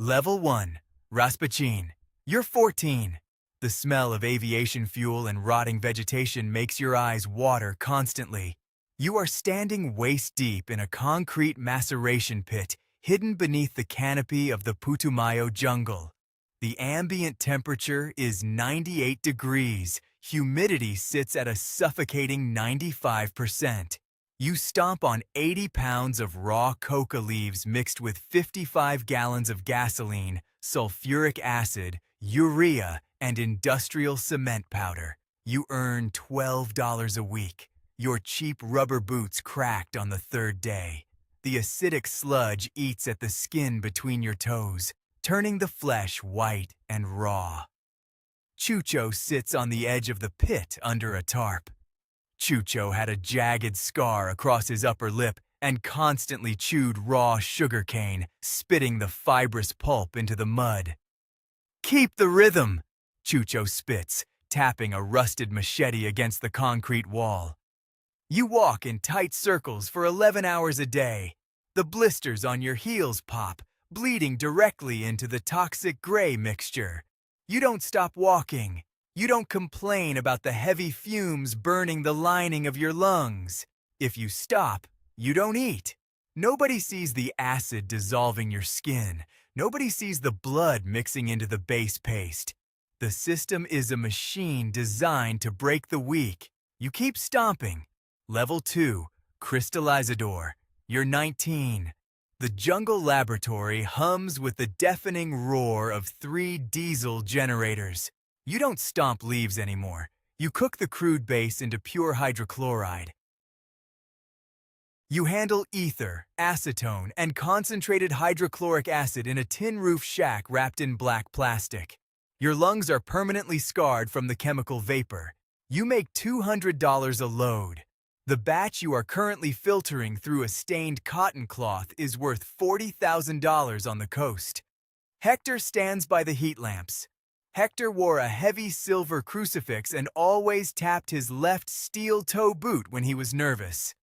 Level 1. Raspachin. You're 14. The smell of aviation fuel and rotting vegetation makes your eyes water constantly. You are standing waist-deep in a concrete maceration pit hidden beneath the canopy of the Putumayo jungle. The ambient temperature is 98 degrees. Humidity sits at a suffocating 95%. You stomp on 80 pounds of raw coca leaves mixed with 55 gallons of gasoline, sulfuric acid, urea, and industrial cement powder. You earn $12 a week. Your cheap rubber boots cracked on the third day. The acidic sludge eats at the skin between your toes, turning the flesh white and raw. Chucho sits on the edge of the pit under a tarp. Chucho had a jagged scar across his upper lip and constantly chewed raw sugarcane, spitting the fibrous pulp into the mud. "Keep the rhythm," Chucho spits, tapping a rusted machete against the concrete wall. You walk in tight circles for 11 hours a day. The blisters on your heels pop, bleeding directly into the toxic gray mixture. You don't stop walking. You don't complain about the heavy fumes burning the lining of your lungs. If you stop, you don't eat. Nobody sees the acid dissolving your skin. Nobody sees the blood mixing into the base paste. The system is a machine designed to break the weak. You keep stomping. Level 2, Cristalizador. You're 19. The jungle laboratory hums with the deafening roar of 3 diesel generators. You don't stomp leaves anymore. You cook the crude base into pure hydrochloride. You handle ether, acetone, and concentrated hydrochloric acid in a tin roof shack wrapped in black plastic. Your lungs are permanently scarred from the chemical vapor. You make $200 a load. The batch you are currently filtering through a stained cotton cloth is worth $40,000 on the coast. Hector stands by the heat lamps. Hector wore a heavy silver crucifix and always tapped his left steel toe boot when he was nervous.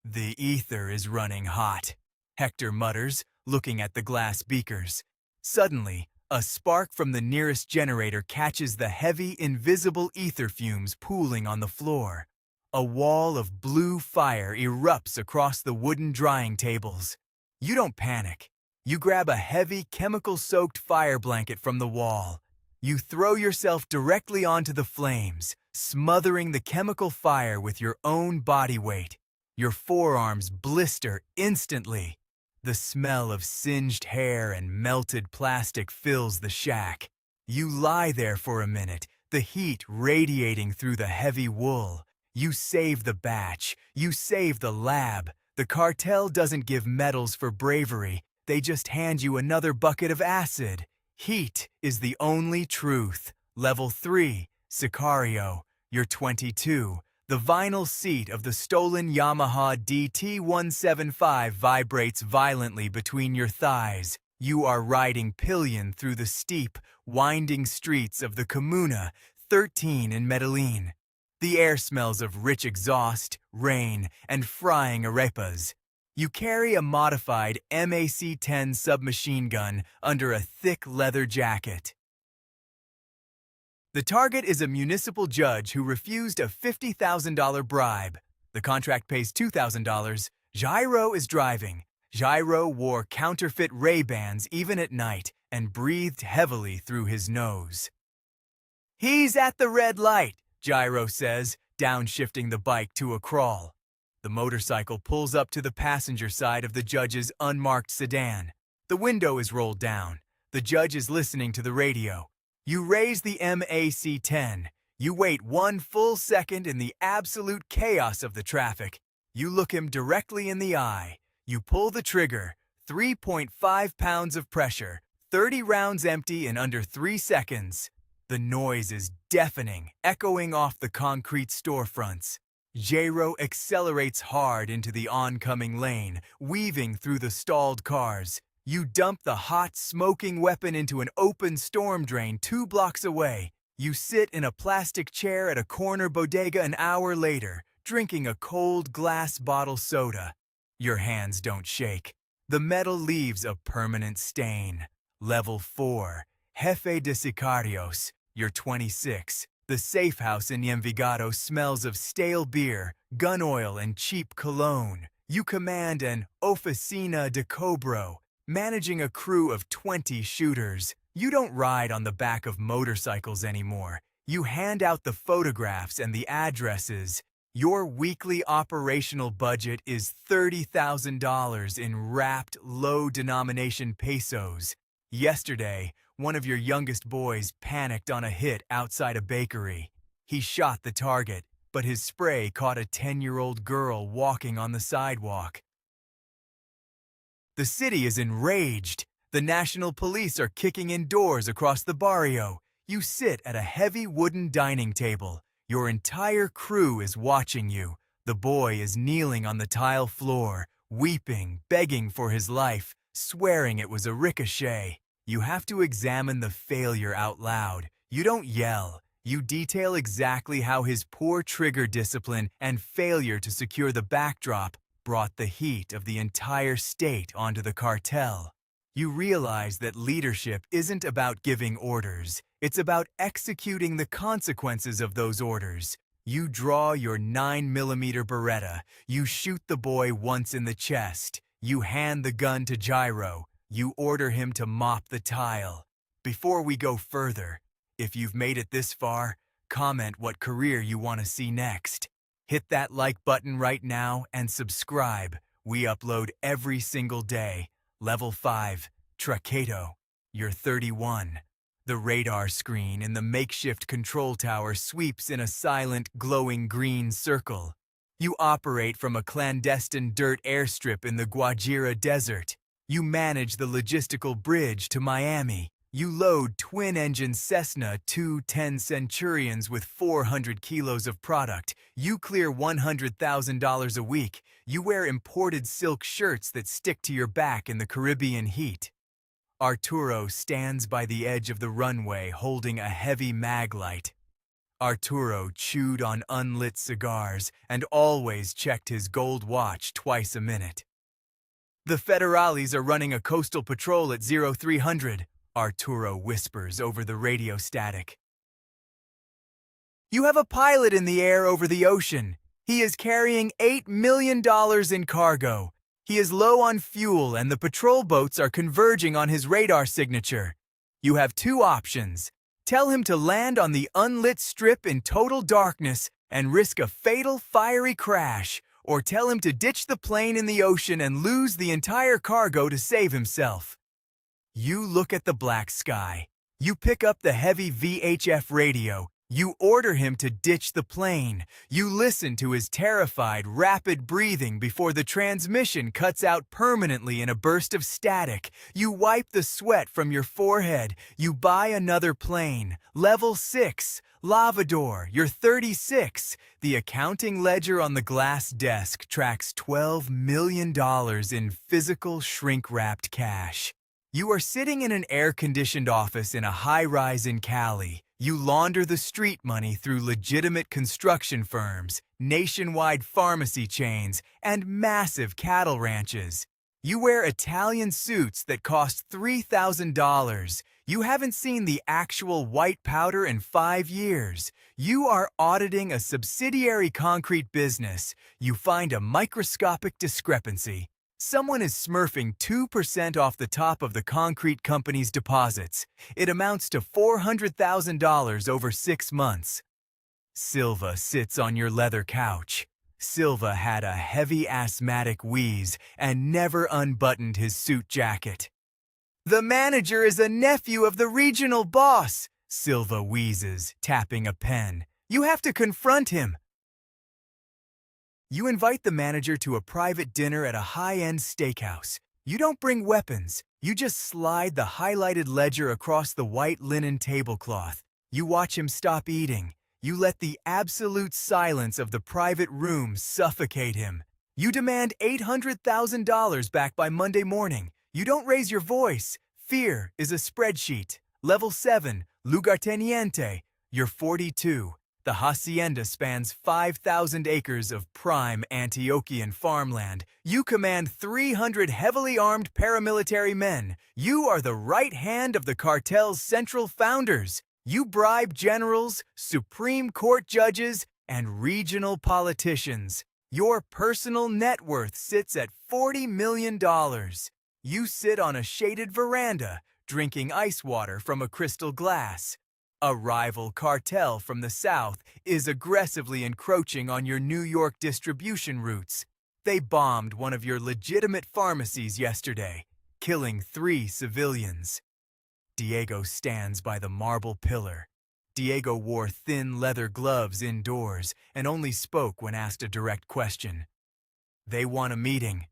"The ether is running hot," Hector mutters, looking at the glass beakers. Suddenly, a spark from the nearest generator catches the heavy, invisible ether fumes pooling on the floor. A wall of blue fire erupts across the wooden drying tables. You don't panic. You grab a heavy, chemical-soaked fire blanket from the wall. You throw yourself directly onto the flames, smothering the chemical fire with your own body weight. Your forearms blister instantly. The smell of singed hair and melted plastic fills the shack. You lie there for a minute, the heat radiating through the heavy wool. You save the batch. You save the lab. The cartel doesn't give medals for bravery. They just hand you another bucket of acid. Heat is the only truth. Level 3, Sicario. You're 22. The vinyl seat of the stolen Yamaha DT175 vibrates violently between your thighs. You are riding pillion through the steep, winding streets of the Comuna 13 in Medellín. The air smells of rich exhaust, rain, and frying arepas. You carry a modified MAC-10 submachine gun under a thick leather jacket. The target is a municipal judge who refused a $50,000 bribe. The contract pays $2,000. Jairo is driving. Jairo wore counterfeit Ray-Bans even at night and breathed heavily through his nose. "He's at the red light," Jairo says, downshifting the bike to a crawl. The motorcycle pulls up to the passenger side of the judge's unmarked sedan. The window is rolled down. The judge is listening to the radio. You raise the MAC-10. You wait 1 full second in the absolute chaos of the traffic. You look him directly in the eye. You pull the trigger. 3.5 pounds of pressure. 30 rounds empty in under 3 seconds. The noise is deafening, echoing off the concrete storefronts. Jairo accelerates hard into the oncoming lane, weaving through the stalled cars. You dump the hot, smoking weapon into an open storm drain 2 blocks away. You sit in a plastic chair at a corner bodega an hour later, drinking a cold glass bottle soda. Your hands don't shake. The metal leaves a permanent stain. Level 4, Jefe de Sicarios, you're 26. The safe house in Envigado smells of stale beer, gun oil, and cheap cologne. You command an oficina de cobro, managing a crew of 20 shooters. You don't ride on the back of motorcycles anymore. You hand out the photographs and the addresses. Your weekly operational budget is $30,000 in wrapped, low-denomination pesos. Yesterday, one of your youngest boys panicked on a hit outside a bakery. He shot the target, but his spray caught a 10-year-old girl walking on the sidewalk. The city is enraged. The national police are kicking in doors across the barrio. You sit at a heavy wooden dining table. Your entire crew is watching you. The boy is kneeling on the tile floor, weeping, begging for his life, swearing it was a ricochet. You have to examine the failure out loud. You don't yell. You detail exactly how his poor trigger discipline and failure to secure the backdrop brought the heat of the entire state onto the cartel. You realize that leadership isn't about giving orders. It's about executing the consequences of those orders. You draw your 9mm Beretta. You shoot the boy once in the chest. You hand the gun to Gyro. You order him to mop the tile. Before we go further, if you've made it this far, comment what career you want to see next. Hit that like button right now and subscribe. We upload every single day. Level 5, Traqueto. You're 31. The radar screen in the makeshift control tower sweeps in a silent, glowing green circle. You operate from a clandestine dirt airstrip in the Guajira Desert. You manage the logistical bridge to Miami. You load twin-engine Cessna 210 Centurions with 400 kilos of product. You clear $100,000 a week. You wear imported silk shirts that stick to your back in the Caribbean heat. Arturo stands by the edge of the runway holding a heavy mag light. Arturo chewed on unlit cigars and always checked his gold watch twice a minute. The Federales are running a coastal patrol at 0300, Arturo whispers over the radio static. You have a pilot in the air over the ocean. He is carrying $8 million in cargo. He is low on fuel and the patrol boats are converging on his radar signature. You have two options. Tell him to land on the unlit strip in total darkness and risk a fatal fiery crash, or tell him to ditch the plane in the ocean and lose the entire cargo to save himself. You look at the black sky. You pick up the heavy VHF radio. You order him to ditch the plane. You listen to his terrified, rapid breathing before the transmission cuts out permanently in a burst of static. You wipe the sweat from your forehead. You buy another plane. Level 6. Lavador, you're 36. The accounting ledger on the glass desk tracks $12 million in physical shrink-wrapped cash. You are sitting in an air-conditioned office in a high-rise in Cali. You launder the street money through legitimate construction firms, nationwide pharmacy chains, and massive cattle ranches. You wear Italian suits that cost $3,000. You haven't seen the actual white powder in 5 years. You are auditing a subsidiary concrete business. You find a microscopic discrepancy. Someone is smurfing 2% off the top of the concrete company's deposits. It amounts to $400,000 over 6 months. Silva sits on your leather couch. Silva had a heavy asthmatic wheeze and never unbuttoned his suit jacket. The manager is a nephew of the regional boss, Silva wheezes, tapping a pen. You have to confront him. You invite the manager to a private dinner at a high-end steakhouse. You don't bring weapons. You just slide the highlighted ledger across the white linen tablecloth. You watch him stop eating. You let the absolute silence of the private room suffocate him. You demand $800,000 back by Monday morning. You don't raise your voice. Fear is a spreadsheet. Level 7, Lugarteniente. You're 42. The hacienda spans 5,000 acres of prime Antiochian farmland. You command 300 heavily armed paramilitary men. You are the right hand of the cartel's central founders. You bribe generals, Supreme Court judges, and regional politicians. Your personal net worth sits at $40 million. You sit on a shaded veranda, drinking ice water from a crystal glass. A rival cartel from the south is aggressively encroaching on your New York distribution routes. They bombed one of your legitimate pharmacies yesterday, killing 3 civilians. Diego stands by the marble pillar. Diego wore thin leather gloves indoors and only spoke when asked a direct question. "They want a meeting,"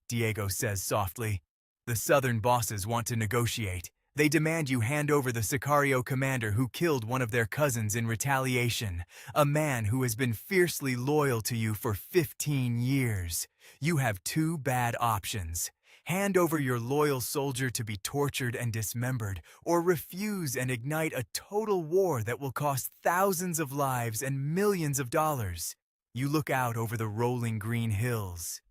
Diego says softly. "The southern bosses want to negotiate. They demand you hand over the Sicario commander who killed one of their cousins in retaliation, a man who has been fiercely loyal to you for 15 years. You have 2 bad options. Hand over your loyal soldier to be tortured and dismembered, or refuse and ignite a total war that will cost thousands of lives and millions of dollars." You look out over the rolling green hills.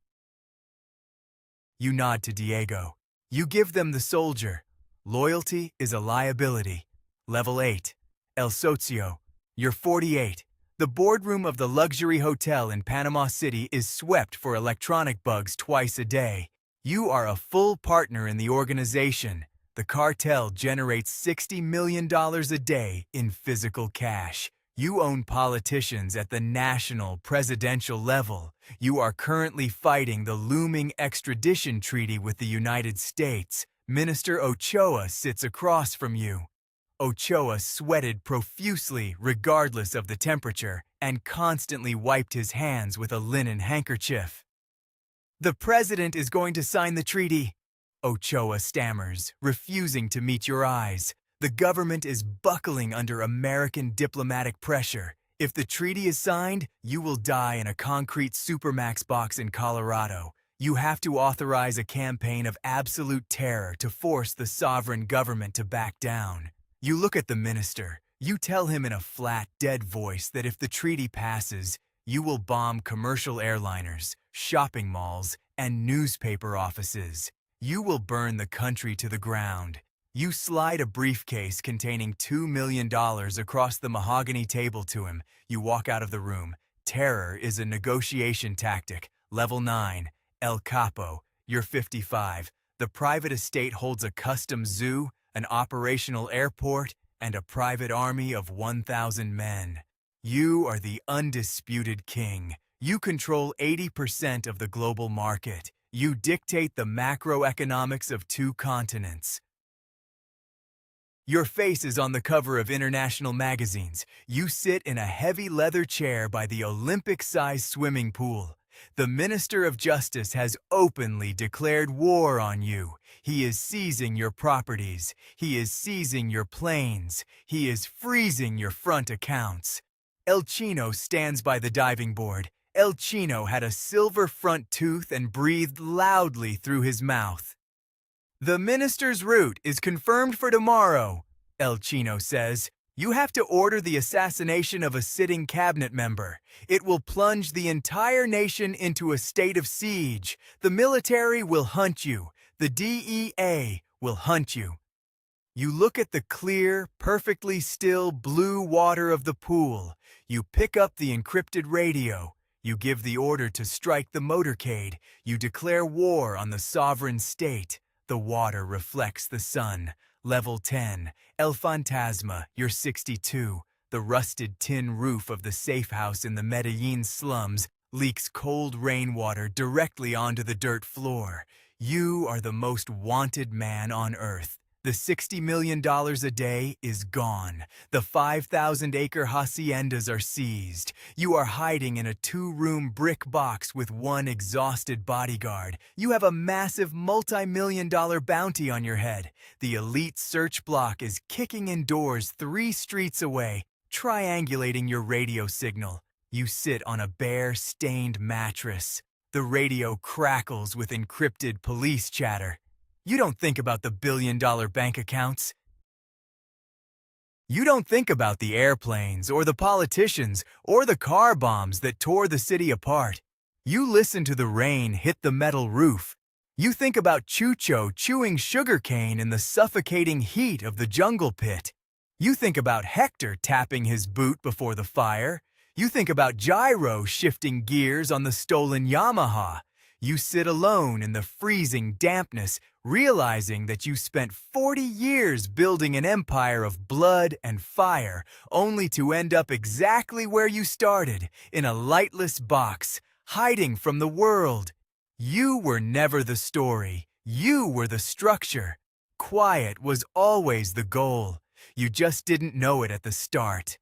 You nod to Diego. You give them the soldier. Loyalty is a liability. Level 8. El Socio. You're 48. The boardroom of the luxury hotel in Panama City is swept for electronic bugs twice a day. You are a full partner in the organization. The cartel generates $60 million a day in physical cash. You own politicians at the national presidential level. You are currently fighting the looming extradition treaty with the United States. Minister Ochoa sits across from you. Ochoa sweated profusely regardless of the temperature and constantly wiped his hands with a linen handkerchief. "The president is going to sign the treaty," Ochoa stammers, refusing to meet your eyes. "The government is buckling under American diplomatic pressure. If the treaty is signed, you will die in a concrete Supermax box in Colorado. You have to authorize a campaign of absolute terror to force the sovereign government to back down." You look at the minister. You tell him in a flat, dead voice that if the treaty passes, you will bomb commercial airliners, shopping malls, and newspaper offices. You will burn the country to the ground. You slide a briefcase containing $2 million across the mahogany table to him. You walk out of the room. Terror is a negotiation tactic. Level 9. El Capo. You're 55. The private estate holds a custom zoo, an operational airport, and a private army of 1,000 men. You are the undisputed king. You control 80% of the global market. You dictate the macroeconomics of 2 continents. Your face is on the cover of international magazines. You sit in a heavy leather chair by the Olympic-sized swimming pool. The Minister of Justice has openly declared war on you. He is seizing your properties. He is seizing your planes. He is freezing your front accounts. El Chino stands by the diving board. El Chino had a silver front tooth and breathed loudly through his mouth. "The minister's route is confirmed for tomorrow," El Chino says. "You have to order the assassination of a sitting cabinet member. It will plunge the entire nation into a state of siege. The military will hunt you. The DEA will hunt you." You look at the clear, perfectly still blue water of the pool. You pick up the encrypted radio. You give the order to strike the motorcade. You declare war on the sovereign state. The water reflects the sun. Level 10. El Fantasma, you're 62. The rusted tin roof of the safe house in the Medellín slums leaks cold rainwater directly onto the dirt floor. You are the most wanted man on earth. The $60 million a day is gone. The 5,000-acre haciendas are seized. You are hiding in a 2-room brick box with 1 exhausted bodyguard. You have a massive multi-million-dollar bounty on your head. The elite search block is kicking in doors 3 streets away, triangulating your radio signal. You sit on a bare, stained mattress. The radio crackles with encrypted police chatter. You don't think about the billion-dollar bank accounts. You don't think about the airplanes or the politicians or the car bombs that tore the city apart. You listen to the rain hit the metal roof. You think about Chucho chewing sugarcane in the suffocating heat of the jungle pit. You think about Hector tapping his boot before the fire. You think about Gyro shifting gears on the stolen Yamaha. You sit alone in the freezing dampness, realizing that you spent 40 years building an empire of blood and fire, only to end up exactly where you started, in a lightless box, hiding from the world. You were never the story. You were the structure. Quiet was always the goal. You just didn't know it at the start.